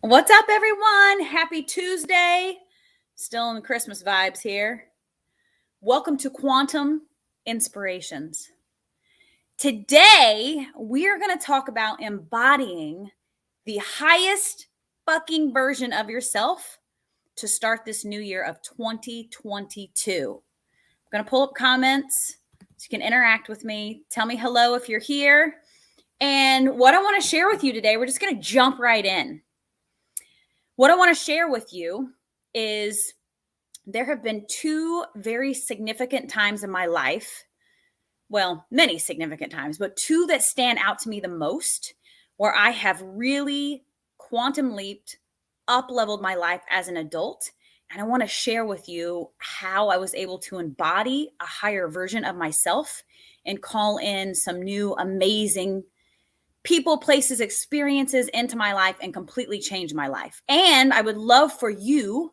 What's up, everyone? Happy Tuesday. Still in the Christmas vibes here. Welcome to Quantum Inspirations. Today, we are going to talk about embodying the highest fucking version of yourself to start this new year of 2022. I'm going to pull up comments so you can interact with me. Tell me hello if you're here. And what I want to share with you today, we're just going to jump right in. What I want to share with you is there have been two very significant times in my life. Well, many significant times, but two that stand out to me the most, where I have really quantum leaped, up-leveled my life as an adult. And I want to share with you how I was able to embody a higher version of myself and call in some new amazing people, places, experiences into my life and completely change my life. And I would love for you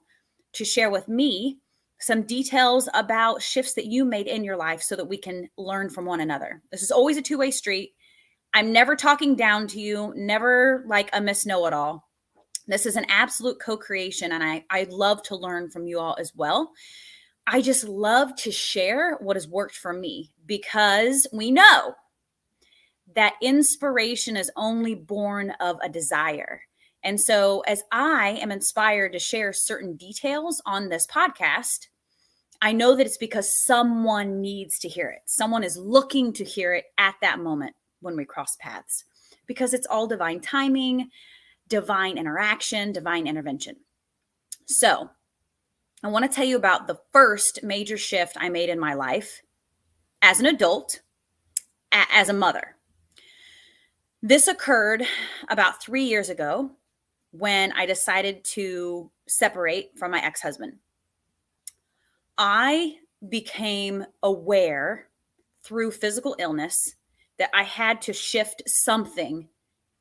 to share with me some details about shifts that you made in your life so that we can learn from one another. This is always a two-way street. I'm never talking down to you, never like a Miss Know-It-All. This is an absolute co-creation, and I love to learn from you all as well. I just love to share what has worked for me, because we know that inspiration is only born of a desire. And so as I am inspired to share certain details on this podcast, I know that it's because someone needs to hear it. Someone is looking to hear it at that moment when we cross paths, because it's all divine timing, divine interaction, divine intervention. So I want to tell you about the first major shift I made in my life as an adult, as a mother. This occurred about 3 years ago when I decided to separate from my ex-husband. I became aware through physical illness that I had to shift something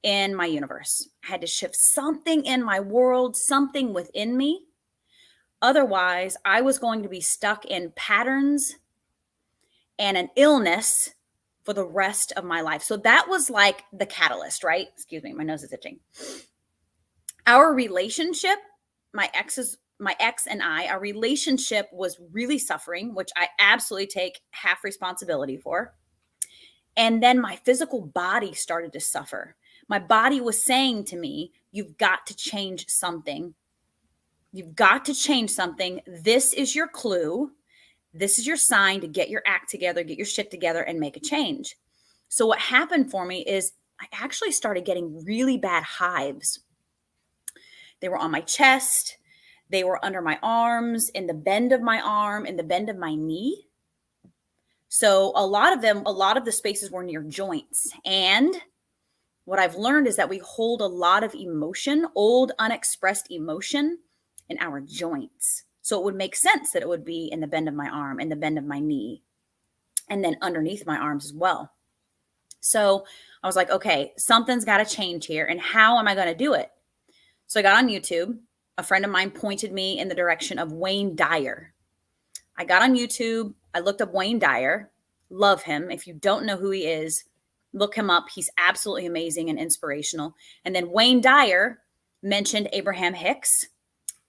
in my universe. I had to shift something in my world, something within me. Otherwise, I was going to be stuck in patterns and an illness for the rest of my life. So that was like the catalyst, right? Excuse me, my nose is itching. Our relationship, my ex and I, our relationship was really suffering, which I absolutely take half responsibility for. And then my physical body started to suffer. My body was saying to me, you've got to change something. You've got to change something. This is your clue. This is your sign to get your act together, get your shit together, and make a change. So what happened for me is I actually started getting really bad hives. They were on my chest. They were under my arms, in the bend of my arm, in the bend of my knee. So a lot of the spaces were near joints. And what I've learned is that we hold a lot of emotion, old unexpressed emotion, in our joints. So it would make sense that it would be in the bend of my arm, in the bend of my knee, and then underneath my arms as well. So I was like, okay, something's got to change here. And how am I going to do it? So I got on YouTube. A friend of mine pointed me in the direction of Wayne Dyer. I got on YouTube. I looked up Wayne Dyer. Love him. If you don't know who he is, look him up. He's absolutely amazing and inspirational. And then Wayne Dyer mentioned Abraham Hicks.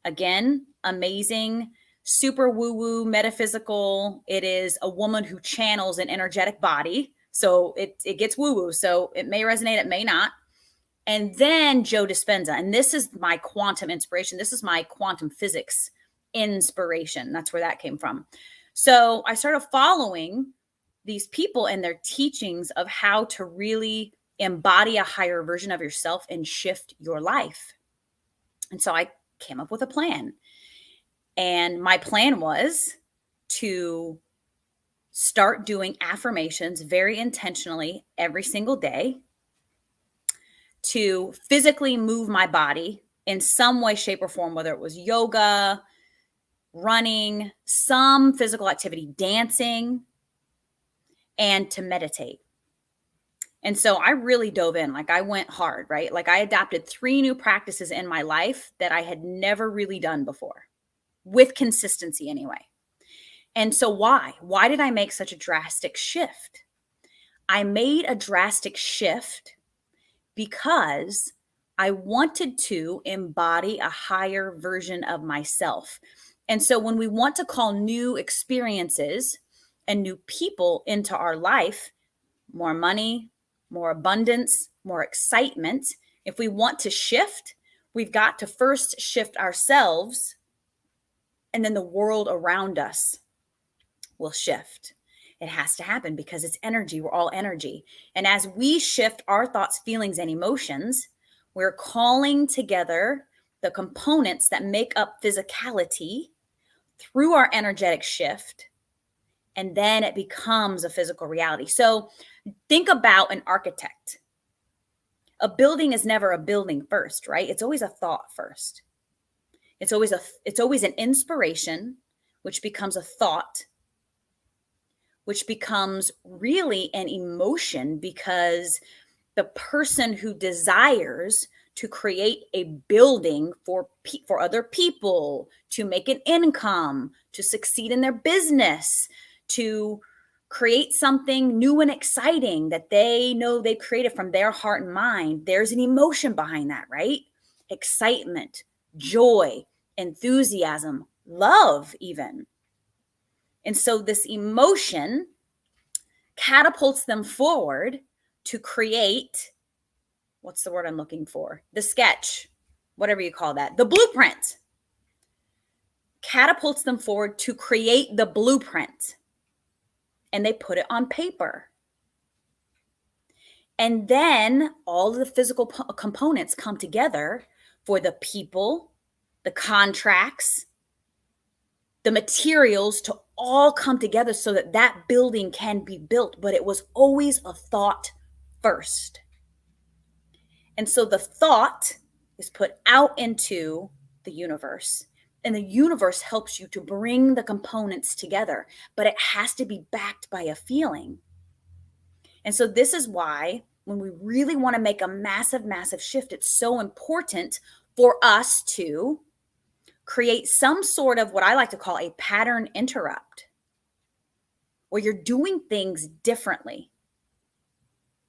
Again, amazing, super woo-woo, metaphysical. It is a woman who channels an energetic body. So it gets woo-woo. So it may resonate, it may not. And then Joe Dispenza. And this is my quantum inspiration. This is my quantum physics inspiration. That's where that came from. So I started following these people and their teachings of how to really embody a higher version of yourself and shift your life. And so I came up with a plan. And my plan was to start doing affirmations very intentionally every single day, to physically move my body in some way, shape, or form, whether it was yoga, running, some physical activity, dancing, and to meditate. And so I really dove in, like I went hard, right? Like I adapted 3 new practices in my life that I had never really done before, with consistency anyway. And so why? Why did I make such a drastic shift? I made a drastic shift because I wanted to embody a higher version of myself. And so when we want to call new experiences and new people into our life, more money, more abundance, more excitement, if we want to shift, we've got to first shift ourselves, and then the world around us will shift. It has to happen because it's energy. We're all energy. And as we shift our thoughts, feelings, and emotions, we're calling together the components that make up physicality through our energetic shift. And then it becomes a physical reality. So think about an architect. A building is never a building first, right? It's always a thought first. It's always an inspiration, which becomes a thought, which becomes really an emotion, because the person who desires to create a building for other people, to make an income, to succeed in their business, to create something new and exciting that they know they created from their heart and mind, there's an emotion behind that, right? Excitement, joy, enthusiasm, love even. And so this emotion catapults them forward to create, what's the word I'm looking for? The sketch, whatever you call that, the blueprint. Catapults them forward to create the blueprint. And they put it on paper. And then all of the physical components come together for the people, the contracts, the materials to all come together so that that building can be built. But it was always a thought first. And so the thought is put out into the universe. And the universe helps you to bring the components together, but it has to be backed by a feeling. And so this is why when we really want to make a massive, massive shift, it's so important for us to create some sort of what I like to call a pattern interrupt, where you're doing things differently.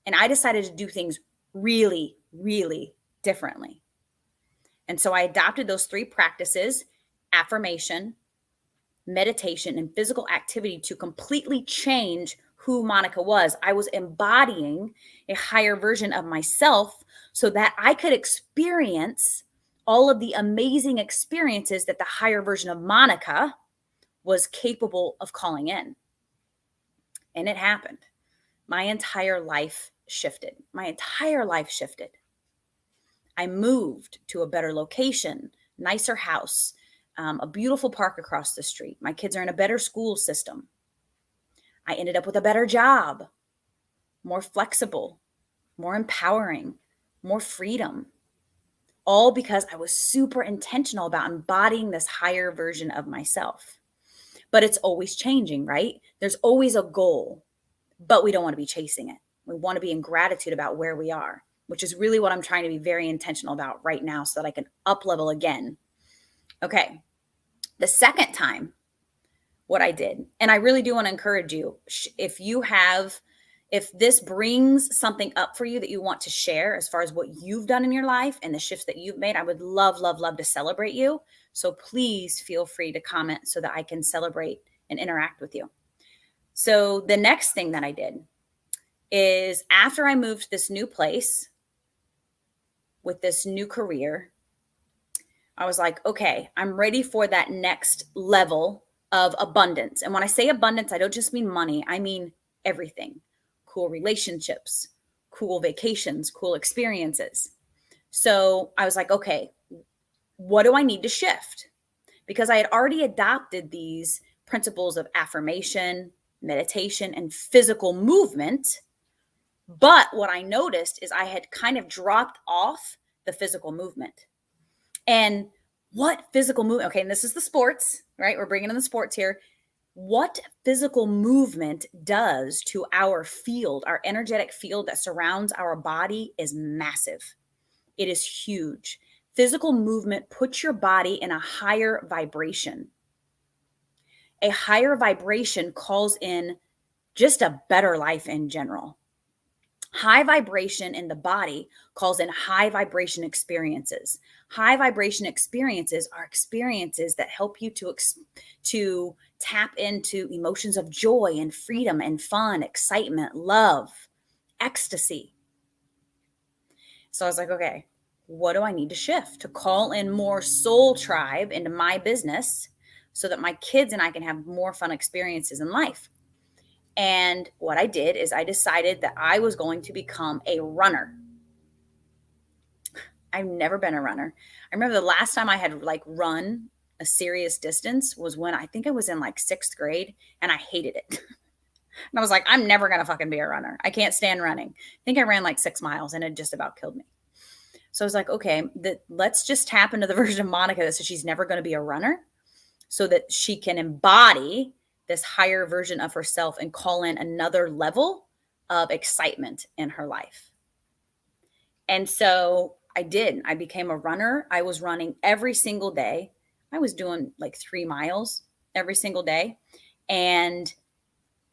And I decided to do things really, really differently. And so I adopted those 3 practices: affirmation, meditation, and physical activity to completely change who Monica was. I was embodying a higher version of myself so that I could experience all of the amazing experiences that the higher version of Monica was capable of calling in. And it happened. My entire life shifted. My entire life shifted. I moved to a better location, nicer house, a beautiful park across the street. My kids are in a better school system. I ended up with a better job, more flexible, more empowering, more freedom, all because I was super intentional about embodying this higher version of myself. But it's always changing, right? There's always a goal, but we don't want to be chasing it. We want to be in gratitude about where we are, which is really what I'm trying to be very intentional about right now so that I can up level again. Okay. The second time, what I did, and I really do want to encourage you, if this brings something up for you that you want to share as far as what you've done in your life and the shifts that you've made, I would love, love, love to celebrate you. So please feel free to comment so that I can celebrate and interact with you. So the next thing that I did is, after I moved to this new place with this new career, I was like, okay, I'm ready for that next level of abundance. And when I say abundance, I don't just mean money. I mean everything. Cool relationships, cool vacations, cool experiences. So I was like, okay, what do I need to shift? Because I had already adopted these principles of affirmation, meditation, and physical movement, But what I noticed is I had kind of dropped off the physical movement. And what physical movement? Okay, and this is the sports, right? We're bringing in the sports here. What physical movement does to our field, our energetic field that surrounds our body, is massive. It is huge. Physical movement puts your body in a higher vibration. A higher vibration calls in just a better life in general. High vibration in the body calls in high vibration experiences. High vibration experiences are experiences that help you to tap into emotions of joy and freedom and fun, excitement, love, ecstasy. So I was like, okay, what do I need to shift to call in more soul tribe into my business so that my kids and I can have more fun experiences in life? And what I did is I decided that I was going to become a runner. I've never been a runner. I remember the last time I had run a serious distance was when I think I was in 6th grade, and I hated it. And I was like, I'm never going to fucking be a runner. I can't stand running. I think I ran 6 miles and it just about killed me. So I was like, okay, let's just tap into the version of Monica that says she's never going to be a runner so that she can embody this higher version of herself and call in another level of excitement in her life. And so I did. I became a runner. I was running every single day. I was doing 3 miles every single day. And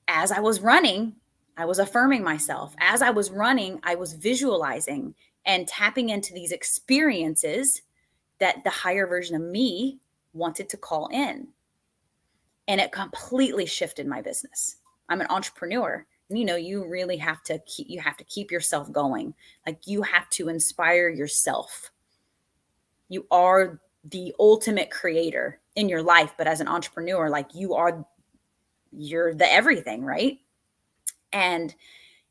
as I was running, I was affirming myself. As I was running, I was visualizing and tapping into these experiences that the higher version of me wanted to call in. And it completely shifted my business. I'm an entrepreneur. And, you really have to keep yourself going. You have to inspire yourself. You are the ultimate creator in your life. But as an entrepreneur, you're the everything, right? And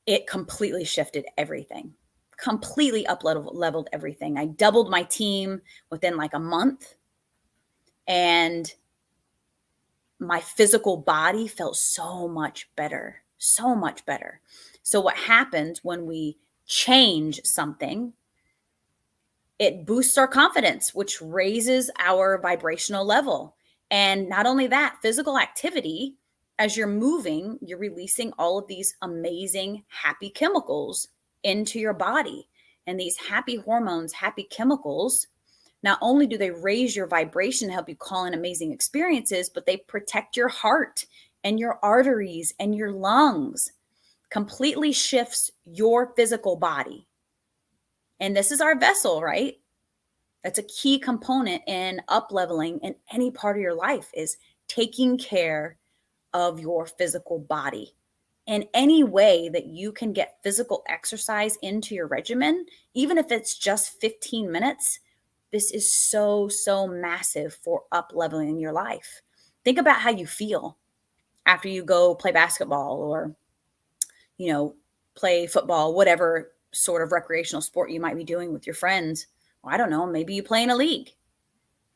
it completely shifted everything, completely up-leveled everything. I doubled my team within a month. And my physical body felt so much better, so much better. So what happens when we change something, it boosts our confidence, which raises our vibrational level. And not only that, physical activity, as you're moving, you're releasing all of these amazing happy chemicals into your body. And these happy hormones, happy chemicals, not only do they raise your vibration, help you call in amazing experiences, but they protect your heart and your arteries and your lungs. Completely shifts your physical body. And this is our vessel, right? That's a key component in up-leveling in any part of your life, is taking care of your physical body. In any way that you can get physical exercise into your regimen, even if it's just 15 minutes, this is so, so massive for up-leveling in your life. Think about how you feel after you go play basketball or, play football, whatever sort of recreational sport you might be doing with your friends. Well, I don't know, maybe you play in a league.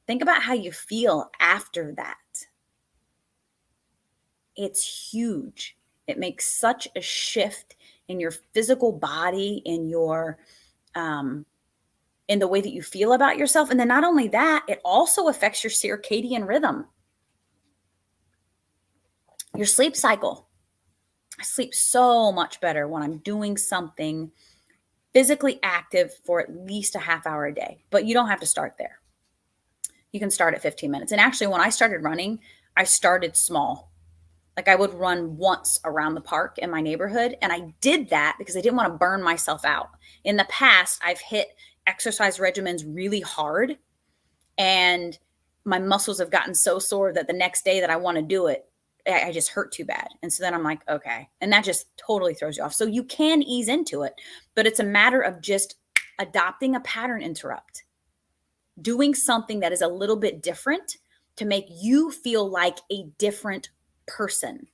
Think about how you feel after that. It's huge. It makes such a shift in your physical body, in your in the way that you feel about yourself. And then not only that, it also affects your circadian rhythm, your sleep cycle. I sleep so much better when I'm doing something physically active for at least a half hour a day. But you don't have to start there. You can start at 15 minutes. And actually, when I started running, I started small. I would run once around the park in my neighborhood. And I did that because I didn't want to burn myself out. In the past, I've hit exercise regimens really hard, and my muscles have gotten so sore that the next day that I want to do it, I just hurt too bad. And so then I'm like, okay. And that just totally throws you off. So you can ease into it, but it's a matter of just adopting a pattern interrupt, doing something that is a little bit different to make you feel like a different person.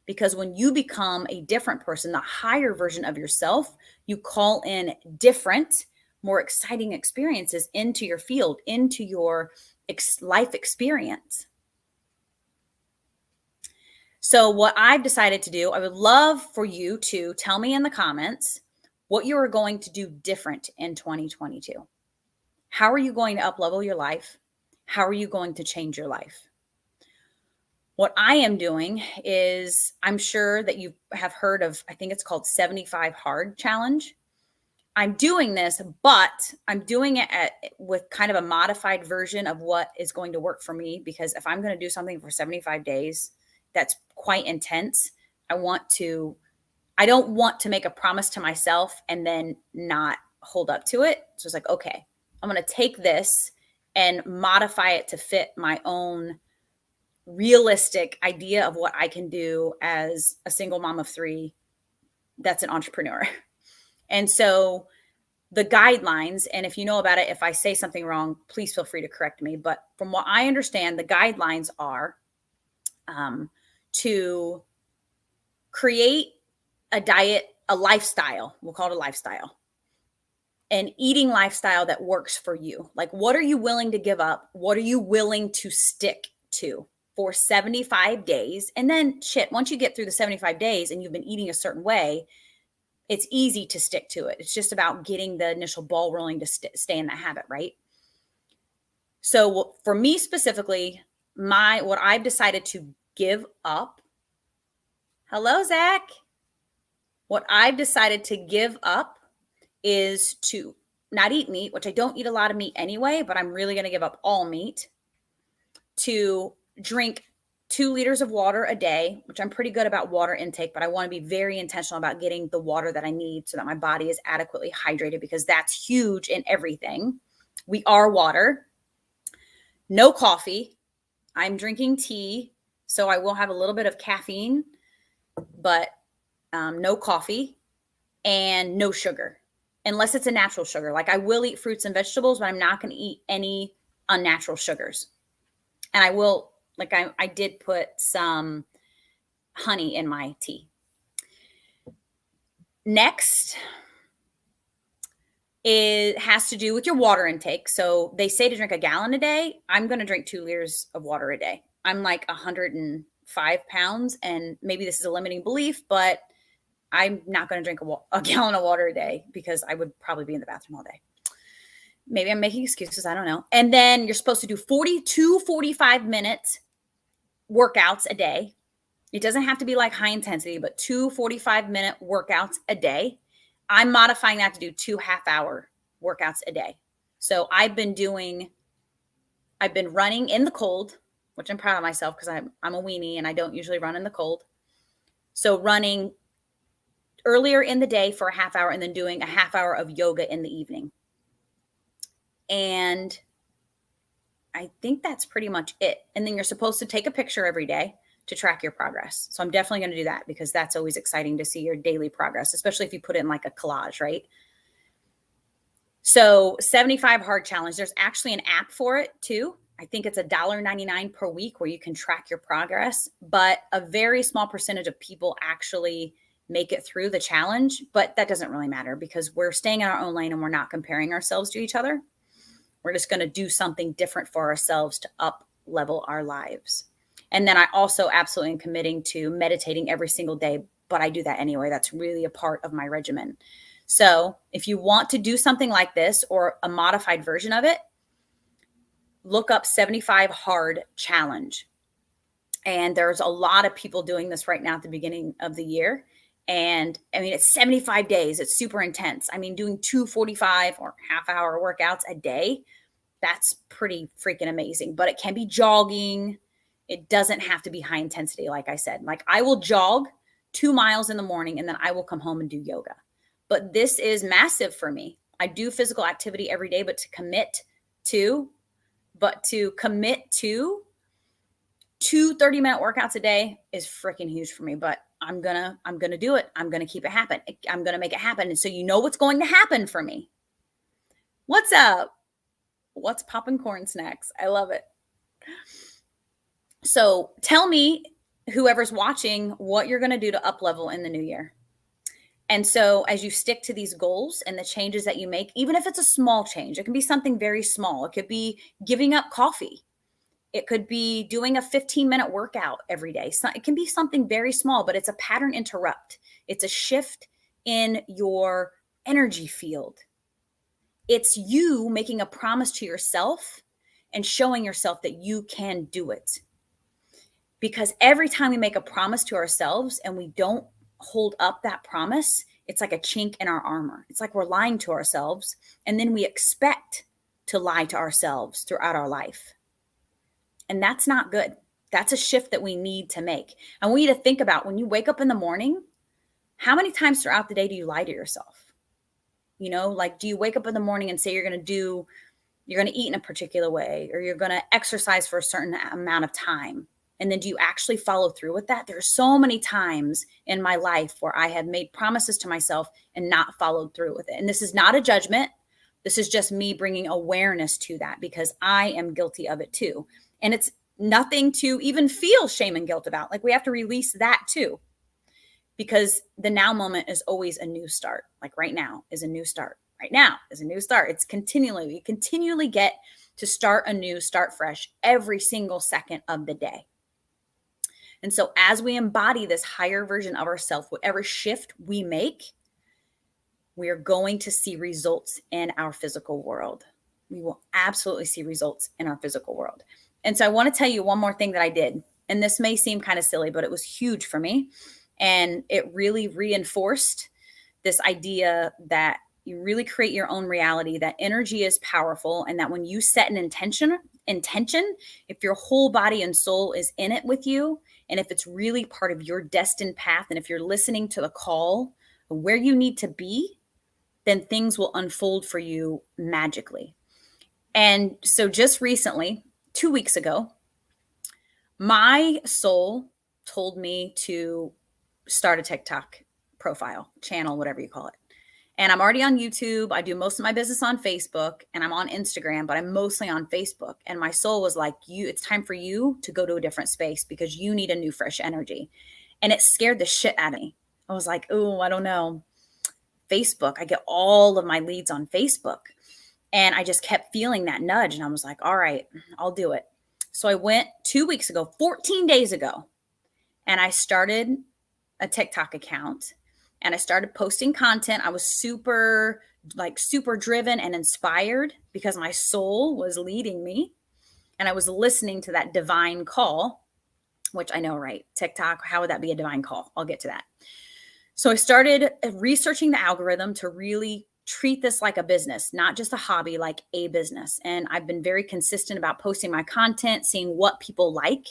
Because when you become a different person, the higher version of yourself, you call in different, more exciting experiences into your field, into your life experience. So what I've decided to do, I would love for you to tell me in the comments what you are going to do different in 2022. How are you going to up-level your life? How are you going to change your life? What I am doing is, I'm sure that you have heard of, I think it's called 75 Hard Challenge. I'm doing this, but I'm doing it with kind of a modified version of what is going to work for me, because if I'm going to do something for 75 days, that's quite intense. I don't want to make a promise to myself and then not hold up to it. So it's like, okay, I'm going to take this and modify it to fit my own realistic idea of what I can do as a single mom of 3 that's an entrepreneur. And so the guidelines, and if you know about it, if I say something wrong, please feel free to correct me. But from what I understand, the guidelines are to create a diet, a lifestyle, we'll call it a lifestyle, an eating lifestyle that works for you. Like, what are you willing to give up? What are you willing to stick to for 75 days? And then once you get through the 75 days and you've been eating a certain way, it's easy to stick to it. It's just about getting the initial ball rolling to stay in that habit, right? So for me specifically, what I've decided to give up. Hello, Zach. What I've decided to give up is to not eat meat, which I don't eat a lot of meat anyway, but I'm really going to give up all meat, to drink 2 liters of water a day, which I'm pretty good about water intake, but I want to be very intentional about getting the water that I need so that my body is adequately hydrated, because that's huge in everything. We are water. No coffee. I'm drinking tea, so I will have a little bit of caffeine, but no coffee and no sugar, unless it's a natural sugar. Like, I will eat fruits and vegetables, but I'm not going to eat any unnatural sugars. And I will, like, I did put some honey in my tea. Next, it has to do with your water intake. So they say to drink a gallon a day. I'm going to drink 2 liters of water a day. I'm like 105 pounds, and maybe this is a limiting belief, but I'm not going to drink a gallon of water a day, because I would probably be in the bathroom all day. Maybe I'm making excuses. I don't know. And then you're supposed to do 45 minutes workouts a day. It doesn't have to be like high intensity, but 2 45-minute workouts a day. I'm modifying that to do 2 half-hour workouts a day. So I've been running in the cold, which I'm proud of myself, because I'm a weenie and I don't usually run in the cold. So running earlier in the day for a half hour, and then doing a half hour of yoga in the evening. And I think that's pretty much it. And then you're supposed to take a picture every day to track your progress. So I'm definitely going to do that, because that's always exciting to see your daily progress, especially if you put it in like a collage, right? So 75 Hard Challenge, there's actually an app for it too. I think it's $1.99 per week where you can track your progress, but a very small percentage of people actually make it through the challenge. But that doesn't really matter, because we're staying in our own lane and we're not comparing ourselves to each other. We're just going to do something different for ourselves to up level our lives. And then I also absolutely am committing to meditating every single day, but I do that anyway. That's really a part of my regimen. So if you want to do something like this or a modified version of it, look up 75 Hard Challenge. And there's a lot of people doing this right now at the beginning of the year. And I mean, it's 75 days. It's super intense. I mean, doing 2 45 or half-hour workouts a day, that's pretty freaking amazing. But it can be jogging. It doesn't have to be high intensity, like I said. Like, I will jog 2 miles in the morning, and then I will come home and do yoga. But this is massive for me. I do physical activity every day, but to commit to 2 30-minute workouts a day is freaking huge for me. But I'm gonna do it. I'm gonna keep it happen. I'm gonna make it happen. And so you know what's going to happen for me. What's up? What's popping corn snacks? I love it. So tell me, whoever's watching, what you're gonna do to up level in the new year. And so as you stick to these goals and the changes that you make, even if it's a small change, it can be something very small. It could be giving up coffee. It could be doing a 15-minute workout every day. So it can be something very small, but it's a pattern interrupt. It's a shift in your energy field. It's you making a promise to yourself and showing yourself that you can do it. Because every time we make a promise to ourselves and we don't hold up that promise, it's like a chink in our armor. It's like we're lying to ourselves, and then we expect to lie to ourselves throughout our life. And that's not good. That's a shift that we need to make. And we need to think about, when you wake up in the morning, how many times throughout the day do you lie to yourself? You know, like, do you wake up in the morning and say you're going to eat in a particular way, or you're going to exercise for a certain amount of time? And then do you actually follow through with that? There are so many times in my life where I have made promises to myself and not followed through with it. And this is not a judgment. This is just me bringing awareness to that, because I am guilty of it too. And it's nothing to even feel shame and guilt about. Like, we have to release that too, because the now moment is always a new start. Like, right now is a new start. Right now is a new start. It's we continually get to start anew, start fresh every single second of the day. And so as we embody this higher version of ourselves, whatever shift we make, we are going to see results in our physical world. We will absolutely see results in our physical world. And so I want to tell you one more thing that I did. And this may seem kind of silly, but it was huge for me. And it really reinforced this idea that you really create your own reality, that energy is powerful, and that when you set an intention, if your whole body and soul is in it with you, and if it's really part of your destined path, and if you're listening to the call of where you need to be, then things will unfold for you magically. And so just recently, 2 weeks ago, my soul told me to start a TikTok profile, channel, whatever you call it. And I'm already on YouTube. I do most of my business on Facebook, and I'm on Instagram, but I'm mostly on Facebook. And my soul was like, it's time for you to go to a different space, because you need a new, fresh energy. And it scared the shit out of me. I was like, oh, I don't know. Facebook, I get all of my leads on Facebook. And I just kept feeling that nudge. And I was like, all right, I'll do it. So I went 2 weeks ago, 14 days ago, and I started a TikTok account. And I started posting content. I was super driven and inspired, because my soul was leading me. And I was listening to that divine call, which I know, right? TikTok, how would that be a divine call? I'll get to that. So I started researching the algorithm to really treat this like a business, not just a hobby, like a business. And I've been very consistent about posting my content, seeing what people like.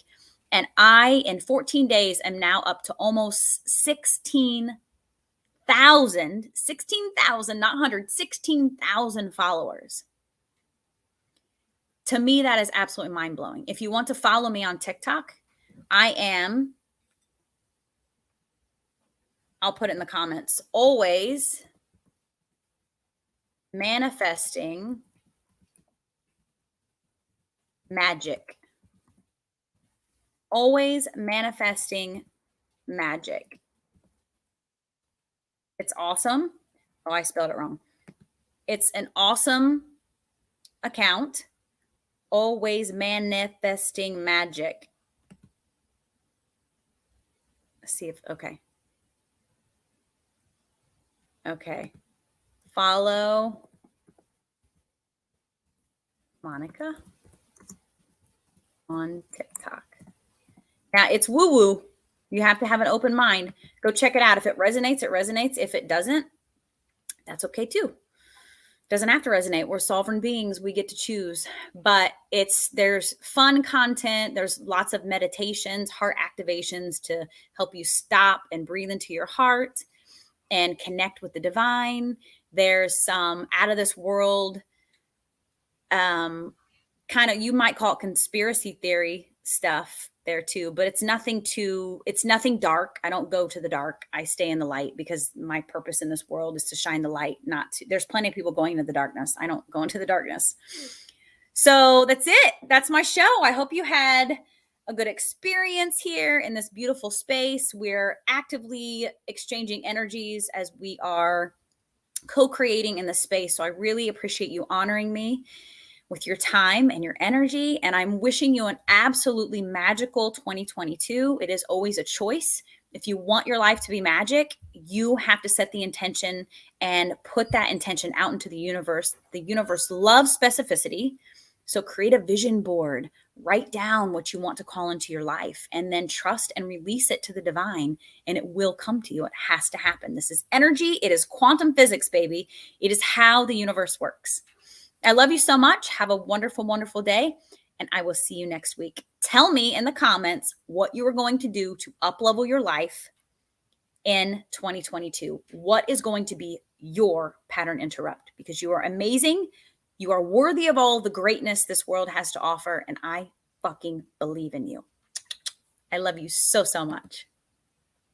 And I, in 14 days, am now up to almost 16,000, not 100, 16,000 followers. To me, that is absolutely mind blowing. If you want to follow me on TikTok, I'll put it in the comments, always manifesting magic. Always manifesting magic. It's awesome. Oh, I spelled it wrong. It's an awesome account. Always manifesting magic. Let's see if, okay. Follow Monica on TikTok. Now, it's woo-woo. You have to have an open mind. Go check it out. If it resonates, it resonates. If it doesn't, that's okay too. Doesn't have to resonate. We're sovereign beings. We get to choose. But there's fun content. There's lots of meditations, heart activations to help you stop and breathe into your heart and connect with the divine. There's some out of this world, kind of, you might call it conspiracy theory stuff there too, but it's nothing dark. I don't go to the dark. I stay in the light, because my purpose in this world is to shine the light, there's plenty of people going into the darkness. I don't go into the darkness. So that's it. That's my show. I hope you had a good experience here in this beautiful space. We're actively exchanging energies as we are co-creating in the space. So I really appreciate you honoring me. with your time and your energy. And I'm wishing you an absolutely magical 2022. It is always a choice. If you want your life to be magic, you have to set the intention and put that intention out into the universe. The universe loves specificity. So create a vision board, write down what you want to call into your life, and then trust and release it to the divine, and it will come to you. It has to happen. This is energy. It is quantum physics, baby. It is how the universe works. I love you so much. Have a wonderful, wonderful day, and I will see you next week. Tell me in the comments what you are going to do to up-level your life in 2022. What is going to be your pattern interrupt? Because you are amazing. You are worthy of all the greatness this world has to offer, and I fucking believe in you. I love you so, so much.